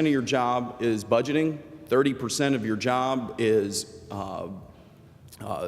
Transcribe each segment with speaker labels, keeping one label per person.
Speaker 1: of your job is budgeting, 30% of your job is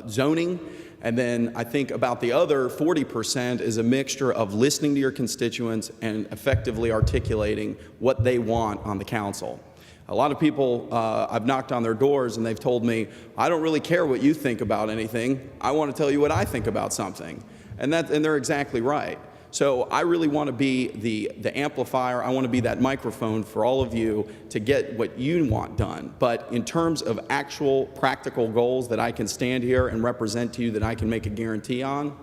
Speaker 1: zoning, and then I think about the other 40% is a mixture of listening to your constituents and effectively articulating what they want on the council. A lot of people, I've knocked on their doors and they've told me, I don't really care what you think about anything, I want to tell you what I think about something. And they're exactly right. So I really want to be the amplifier. I want to be that microphone for all of you to get what you want done. But in terms of actual practical goals that I can stand here and represent to you that I can make a guarantee on,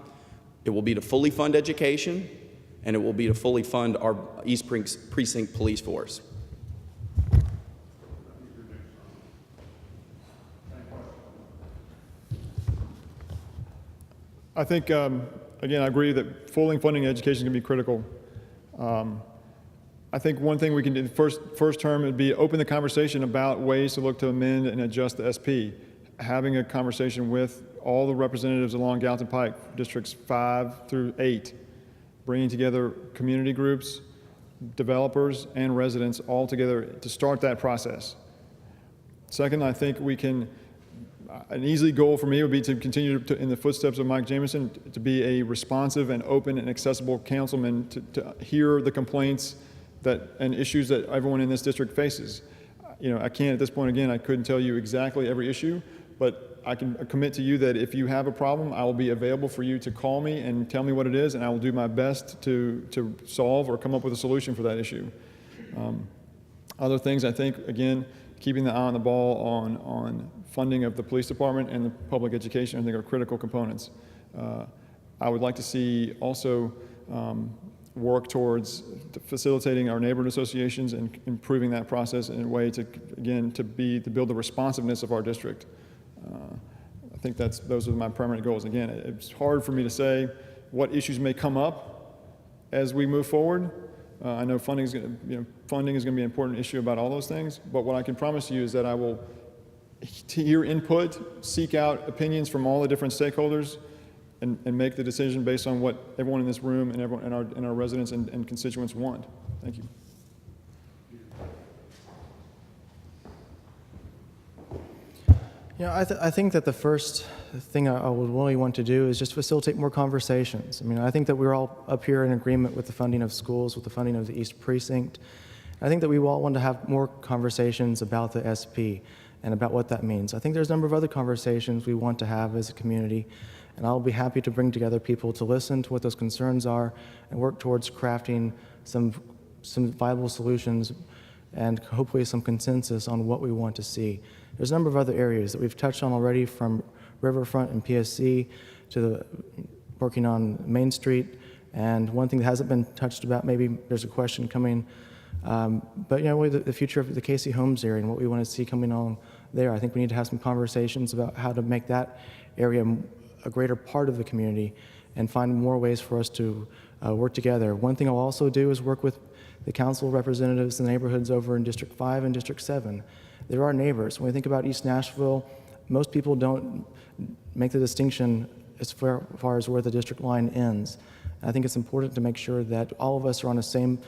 Speaker 1: it will be to fully fund education, and it will be to fully fund our East Precinct Police Force.
Speaker 2: I think, again, I agree that fully funding education can be critical. I think one thing we can do first term would be open the conversation about ways to look to amend and adjust the SP. Having a conversation with all the representatives along Gallatin Pike, districts 5 through 8, bringing together community groups, developers, and residents all together to start that process. Second, I think we can an easy goal for me would be to continue in the footsteps of Mike Jamison, to be a responsive and open and accessible councilman to hear the complaints and issues that everyone in this district faces. You know, I can't at this point, again, I couldn't tell you exactly every issue, but I can commit to you that if you have a problem, I will be available for you to call me and tell me what it is, and I will do my best to solve or come up with a solution for that issue. Other things, I think, again, keeping the eye on the ball on funding of the police department and the public education, I think, are critical components. I would like to see also work towards facilitating our neighborhood associations and improving that process in a way to, again, to build the responsiveness of our district. I think those are my primary goals. Again, it's hard for me to say what issues may come up as we move forward. I know funding is going to be an important issue about all those things, but what I can promise you is that I will hear input, seek out opinions from all the different stakeholders, and make the decision based on what everyone in this room and everyone and our residents and constituents want. Thank you.
Speaker 3: Yeah, I think that the first thing I would really want to do is just facilitate more conversations. I mean, I think that we're all up here in agreement with the funding of schools, with the funding of the East Precinct. I think that we all want to have more conversations about the SP and about what that means. I think there's a number of other conversations we want to have as a community, and I'll be happy to bring together people to listen to what those concerns are and work towards crafting some viable solutions and hopefully some consensus on what we want to see. There's a number of other areas that we've touched on already, from Riverfront and PSC to working on Main Street. And one thing that hasn't been touched about, maybe there's a question coming, but you know, the future of the Casey Holmes area and what we want to see coming on there. I think we need to have some conversations about how to make that area a greater part of the community and find more ways for us to work together. One thing I'll also do is work with the council representatives in the neighborhoods over in District 5 and District 7. They're our neighbors. When we think about East Nashville, most people don't make the distinction as far as where the district line ends. And I think it's important to make sure that all of us are on the same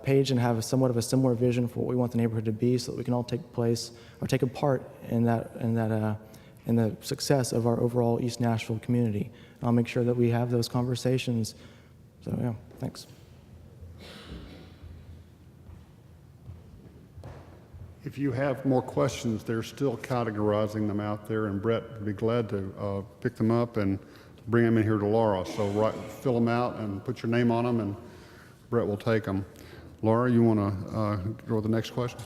Speaker 3: page and have somewhat of a similar vision for what we want the neighborhood to be, so that we can all take a part in the success of our overall East Nashville community. And I'll make sure that we have those conversations. So yeah, thanks.
Speaker 4: If you have more questions, they're still categorizing them out there, and Brett would be glad to pick them up and bring them in here to Laura. So fill them out and put your name on them, and Brett will take them. Laura, you want to go to the next question?